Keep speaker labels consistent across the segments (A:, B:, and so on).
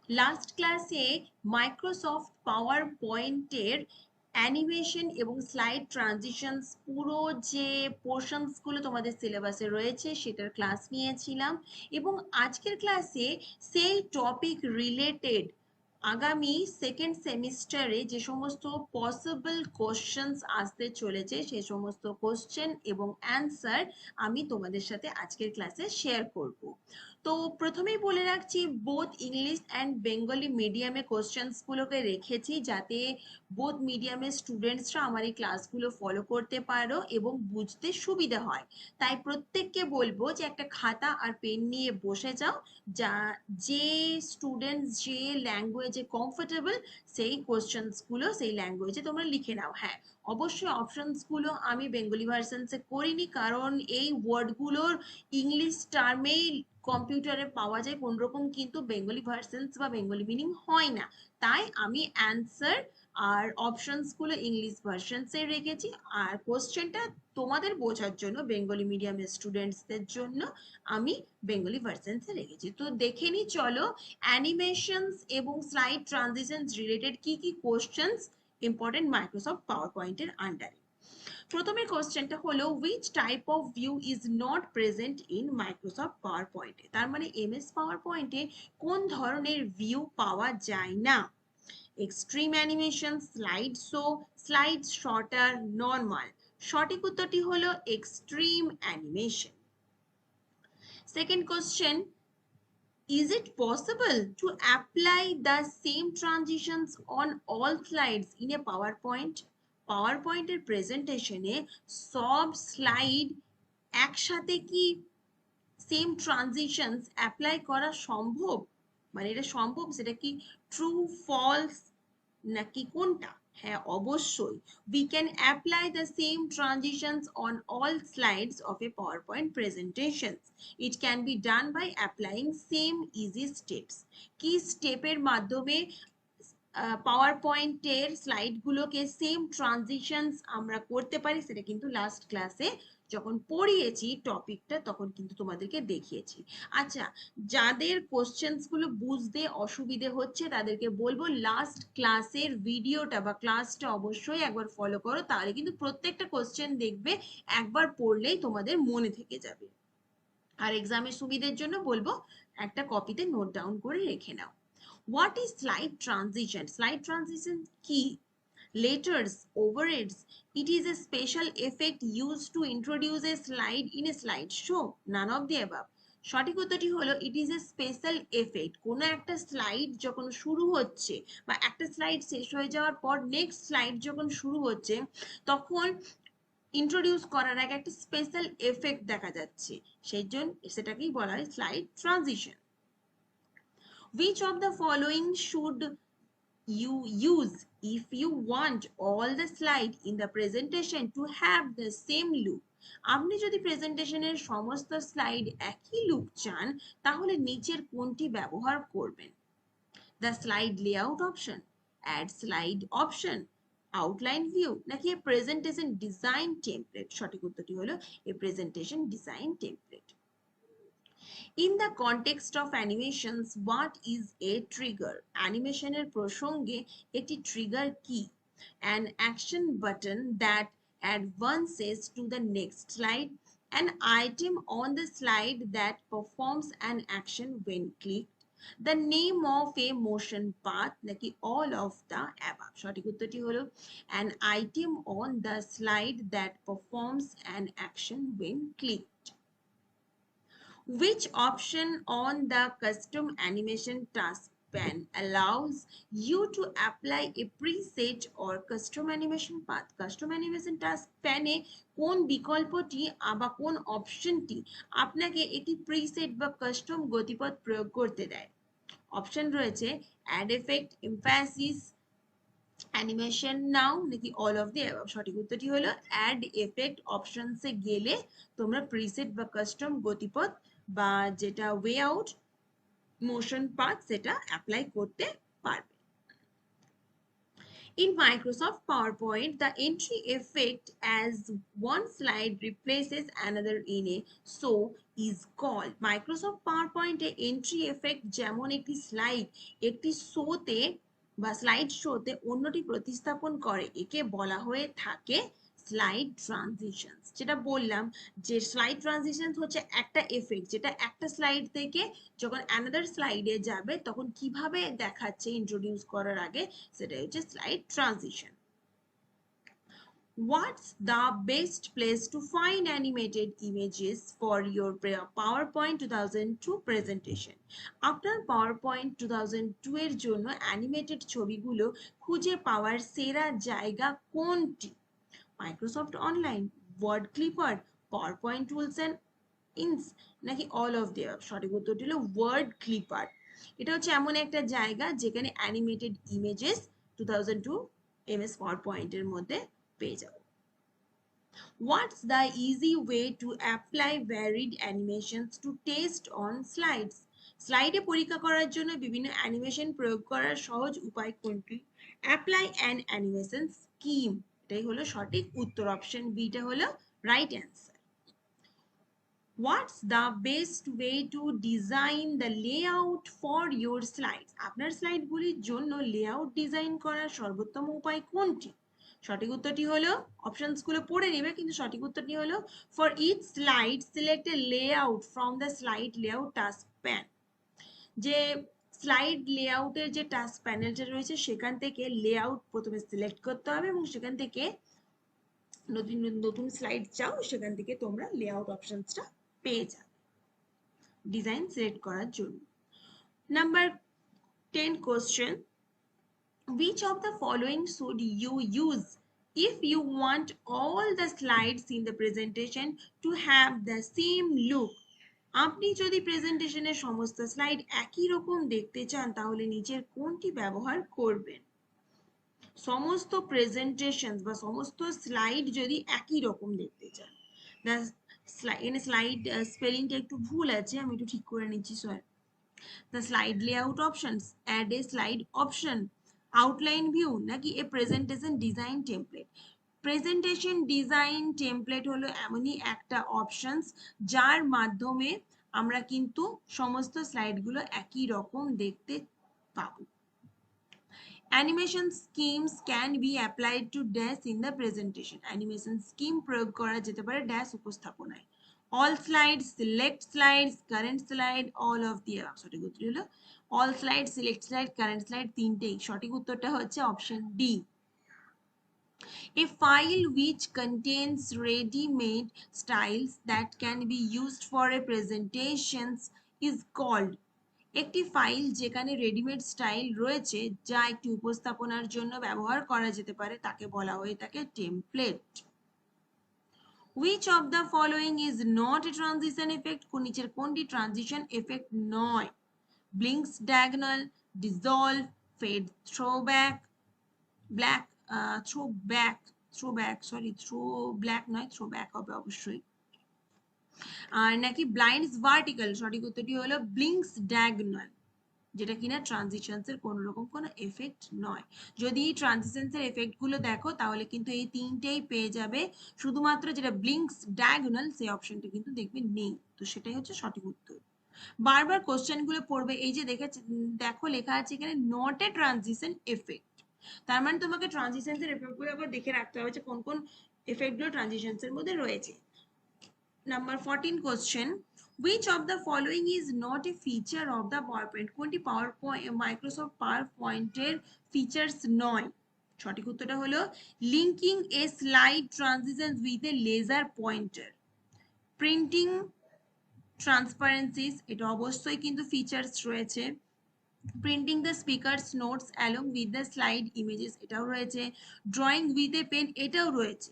A: Last ক্লাসে Microsoft পাওয়ার পয়েন্টের animation এবং স্লাইড ট্রানজিশনস পুরো যে পোর্শনসগুলো তোমাদের সিলেবাসে রয়েছে সেটার ক্লাস নিয়েছিলাম, এবং আজকের ক্লাসে সেই টপিক রিলেটেড আগামী সেকেন্ড সেমিস্টারে যে সমস্ত পসিবল কোশ্চেন্স আসতে চলেছে সে সমস্ত কোশ্চেন এবং অ্যান্সার আমি তোমাদের সাথে আজকের ক্লাসে শেয়ার করব। তো প্রথমেই বলে রাখছি, বোথ ইংলিশ অ্যান্ড বেঙ্গলি মিডিয়ামে কোশ্চেন্সগুলোকে রেখেছি যাতে বোথ মিডিয়ামের স্টুডেন্টসরা আমার এই ক্লাসগুলো ফলো করতে পারো এবং বুঝতে সুবিধা হয়। তাই প্রত্যেককে বলবো যে একটা খাতা আর পেন নিয়ে বসে যাও, যা যে স্টুডেন্টস যে ল্যাঙ্গুয়েজে কমফোর্টেবল সেই কোশ্চেন্সগুলো সেই ল্যাঙ্গুয়েজে তোমরা লিখে নাও। হ্যাঁ, অবশ্যই অপশনসগুলো আমি বেঙ্গলি ভার্সনসে করিনি, কারণ এই ওয়ার্ডগুলোর ইংলিশ টার্মেই কম্পিউটারে পাওয়া যায় কোনরকম, কিন্তু বেঙ্গলি ভার্সনস বা বেঙ্গলি মিনিং হয় না। তাই আমি অ্যান্সার আর অপশনসগুলো ইংলিশ ভার্সনসে রেখেছি, আর কোশ্চেনটা তোমাদের বোঝার জন্য বেঙ্গলি মিডিয়ামের স্টুডেন্টসদের জন্য আমি বেঙ্গলি ভার্সনসে রেখেছি। তো দেখে নি চলো অ্যানিমেশনস এবং স্লাইড ট্রানজিশনস রিলেটেড কি কি কোশ্চেন্স ইম্পর্টেন্ট মাইক্রোসফট পাওয়ার পয়েন্টের আন্ডারে। প্রথমের কোশ্চেনটা হলো which type of view is not present in Microsoft পাওয়ার পয়েন্টে। তার মানে এমএস পাওয়ার পয়েন্টে কোন ধরনের ভিউ পাওয়া যায় না? Extreme animation, slide show, slide sorter, normal. সঠিক উত্তরটি হলো extreme animation. Second question, is it possible to apply the same transitions on all slides in a PowerPoint? PowerPoint-এর প্রেজেন্টেশনে সব স্লাইড একসাথে কি সেম ট্রানজিশনস অ্যাপ্লাই করা সম্ভব? মানে এটা সম্ভব, সেটা কি ট্রু, ফলস নাকি কোনটা? হ্যাঁ, অবশ্যই we can apply the same transitions on all slides of a PowerPoint presentation. It can be done by applying same easy steps. কি স্টেপের মাধ্যমে পাওয়ার পয়েন্টের স্লাইডগুলোকে সেম ট্রানজিশনস আমরা করতে পারি সেটা কিন্তু লাস্ট ক্লাসে যখন পড়িয়েছি টপিকটা তখন কিন্তু তোমাদেরকে দেখিয়েছি। আচ্ছা, যাদের কোশ্চেন্সগুলো বুঝতে অসুবিধে হচ্ছে তাদেরকে বলবো লাস্ট ক্লাসের ভিডিওটা বা ক্লাসটা অবশ্যই একবার ফলো করো, তাহলে কিন্তু প্রত্যেকটা কোশ্চেন দেখবে একবার পড়লেই তোমাদের মনে থেকে যাবে। আর এক্সামের সুবিধের জন্য বলবো একটা কপিতে নোট ডাউন করে রেখে নাও। What is slide transition? Slide transition key letters overheads. It is a special effect used to introduce a slide in a slideshow. None of the above. সঠিক উত্তরটি হলো it is a special effect. কোনো একটা slide যখন শুরু হচ্ছে বা একটা স্লাইড শেষ হয়ে যাওয়ার পর নেক্সট স্লাইড যখন শুরু হচ্ছে তখন ইন্ট্রোডিউস করার আগে একটা স্পেশাল এফেক্ট দেখা যাচ্ছে, সেই জন্য সেটাকেই বলা হয় slide transition. Which of the following should you use if you want all the slide in the presentation to have the same look? আপনি যদি প্রেজেন্টেশনের সমস্ত স্লাইড একই লুক চান তাহলে নিচের কোনটি ব্যবহার করবেন? The slide layout option, add slide option, outline view নাকি এ প্রেজেন্টেশন ডিজাইন টেমপ্লেট? সঠিক উত্তরটি হলো a presentation design template. In the context of animations, what is a trigger? অ্যানিমেশনের প্রসঙ্গে একটি ট্রিগার কি? An action button that advances to the next slide, an item on the slide that performs an action when clicked, the name of a motion path নাকি all of the above? সঠিক উত্তরটি হলো an item on the slide that performs an action when clicked. Which option on the custom animation task pane allows you to apply a preset or custom animation path? Custom animation task pane কোন বিকল্পটি বা কোন অপশনটি আপনাকে একটি preset বা custom গতিপথ প্রয়োগ করতে দেয়? অপশন রয়েছে অ্যাড এফেক্ট, এমফ্যাসিস, অ্যানিমেশন নাও নাকি অল অফ দি অ্যাবভ? সঠিক উত্তরটি হলো অ্যাড এফেক্ট অপশনসে গেলে তোমরা প্রিসেট বা কাস্টম গতিপথ বা যেটা ওয়ে আউট মোশন পাথ সেটা অ্যাপ্লাই করতে পারবে। In Microsoft PowerPoint, the entry effect as one slide replaces another in a show is called Microsoft PowerPoint A entry effect যেমন একটি স্লাইড একটি শোতে বা স্লাইড শোতে অন্যটি প্রতিস্থাপন করে একে বলা হয়ে থাকে স্লাইড ট্রানজিশনস। যেটা বললাম যে স্লাইড ট্রানজিশনস হচ্ছে একটা এফেক্ট যেটা একটা স্লাইড থেকে যখন অ্যানাদার স্লাইডে যাবে তখন কিভাবে দেখাচ্ছে ইন্ট্রোডিউস করার আগে, সেটা হচ্ছে slide transition. What's the best place to find animated images for your PowerPoint 2002 presentation? আপনার PowerPoint 2002 এর জন্য অ্যানিমেটেড ছবিগুলো খুঁজে পাওয়ার সেরা জায়গা কোনটি? Microsoft online, Word clipper, PowerPoint tools and ins, নাকি অল অফ দি অ্যাবাভ? সঠিক উত্তরটি হলো ওয়ার্ড ক্লিপার। এটা হচ্ছে এমন একটা জায়গা যেখানে অ্যানিমেটেড ইমেজেস 2002 এমএস পাওয়ারপয়েন্ট এর মধ্যে পেয়ে যাবো। What's the easy way to apply varied animations to test on slides? স্লাইডে পরীক্ষা করার জন্য বিভিন্ন অ্যানিমেশন প্রয়োগ করার সহজ উপায় কোনটি? অ্যাপ্লাই অ্যান অ্যানিমেশন স্কিম, এটাই হলো সঠিক উত্তর। অপশন বিটা হলো right answer. What's the best way to design the layout for your slides? আপনার স্লাইডগুলির জন্য লেআউট ডিজাইন করার সর্বোত্তম উপায় কোনটি? সঠিক উত্তরটি হলো, অপশনসগুলো পড়ে নেবে, কিন্তু সঠিক উত্তরটি হলো for each slide select a layout from the slide layout task pane. যে স্লাইড লেআউটের যে টাস্ক প্যানেলটা রয়েছে সেখান থেকে লেআউট প্রথমে সিলেক্ট করতে হবে এবং সেখান থেকে নতুন নতুন স্লাইড চাও সেখান থেকে তোমরা লেআউট অপশনসটা পেয়ে যাবে ডিজাইন সিলেক্ট করার জন্য। Number 10 question, which of the following should you use if you want all the slides in the presentation to have the same look? আপনি যদি প্রেজেন্টেশনের সমস্ত স্লাইড একই রকম দেখতে চান তাহলে নিচের কোনটি ব্যবহার করবেন? সমস্ত প্রেজেন্টেশন বা সমস্ত স্লাইড যদি একই রকম দেখতে চান, এখানে স্লাইড স্পেলিংটা একটু ভুল আছে, আমি একটু ঠিক করে নিচ্ছি, sorry. The slide layout options, add a slide option, outline view, নাকি a presentation design template? Presentation design template হলো এমনই একটা অপশনস যার মাধ্যমে আমরা কিন্তু সমস্ত স্লাইডগুলো একই রকম দেখতে পাবো। Animation schemes can be applied to dash in the presentation. Animation scheme প্রয়োগ করা যেতে পারে dash উপস্থাপনায়। All slides, select slides, current slide, all of the above. সঠিক উত্তর হলো all slides, select slide, current slide তিনটেই। সঠিক উত্তরটা হচ্ছে option D. A file which contains ready-made styles that can be used for a presentation is called. একটি file যেখানে readymade style রয়েছে যা একটি উপস্থাপনার জন্য ব্যবহার করা যেতে পারে তাকে বলা হয়ে থাকে template. Which of the following is not a transition effect? নিচের কোনটি ট্রানজিশন এফেক্ট নয়? Blinks diagonal, dissolve, fade throwback, black throwback নয়, throwback হবে অবশ্যই। আর নাকি ব্লাইন্ডস ভার্টিক্যাল? সঠিক উত্তরটি হলো ব্লিঙ্কস ডায়াগোনাল, যেটা কিনা ট্রানজিশনস এর কোন রকম কোনো এফেক্ট নয়। যদি ট্রানজিশনস এর এফেক্ট গুলো দেখো তাহলে কিন্তু এই তিনটেই পেয়ে যাবে, শুধুমাত্র যেটা ব্লিঙ্কস ডায়াগোনাল সেই অপশনটা কিন্তু দেখবে নেই, তো সেটাই হচ্ছে সঠিক উত্তর। বারবার কোশ্চেন গুলো পড়বে, এই যে দেখো লেখা আছে এখানে নট এ ট্রানজিশন এফেক্ট, তার মানে তোমাকে ট্রানজিশনস এর এফেক্ট গুলো আবার দেখে রাখতে হবে যে কোন কোন এফেক্ট গুলো ট্রানজিশনস এর মধ্যে রয়েছে। Number 14 question, which of the following is not a feature of the PowerPoint? কোনটি মাইক্রোসফট পাওয়ারপয়েন্ট এর ফিচার্স নয়? সঠিক উত্তরটা হলো linking a slide transition with a laser pointer, printing transparencies, এটা অবশ্যই কিন্তু ফিচার্স রয়েছে, printing the speakers notes along with the slide images, এটাও রয়েছে, ড্রয়িং উইথ এ পেন, এটাও রয়েছে,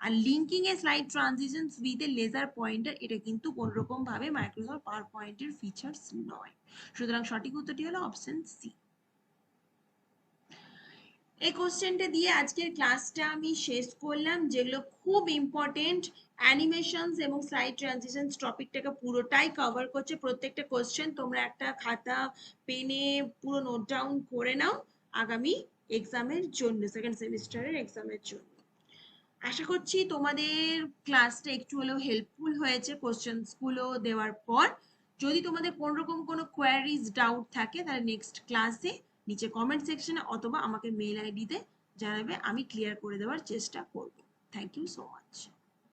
A: আর linking a slide transitions with a laser pointer এটা কিন্তু কোন রকম ভাবে মাইক্রোসফট পাওয়ার পয়েন্টের ফিচার্স নয়। সুতরাং সঠিক উত্তরটি হলো অপশন সি। এই কোশ্চেনটা দিয়ে আজকের ক্লাসটা আমি শেষ করলাম, যেগুলো খুব ইম্পর্টেন্ট অ্যানিমেশনস এবং স্লাইড ট্রানজিশনস টপিকটাকে পুরোটাই কভার করছে। প্রত্যেকটা কোশ্চেন তোমরা একটা খাতা পেনে পুরো নোট ডাউন করে নাও, আগামী এক্সামের জন্য, সেকেন্ড সেমিস্টারের এক্সামের জন্য। আশা করছি তোমাদের ক্লাসটা একটু হলেও হেল্পফুল হয়েছে কোশ্চেন্স গুলো দেওয়ার পর। যদি তোমাদের কোন রকম কোনো কোয়ারিজ ডাউট থাকে তাহলে নেক্সট ক্লাসে নিচে কমেন্ট সেকশনে অথবা আমাকে মেল আইডিতে জানাবে, আমি ক্লিয়ার করে দেওয়ার চেষ্টা করব। Thank you so much.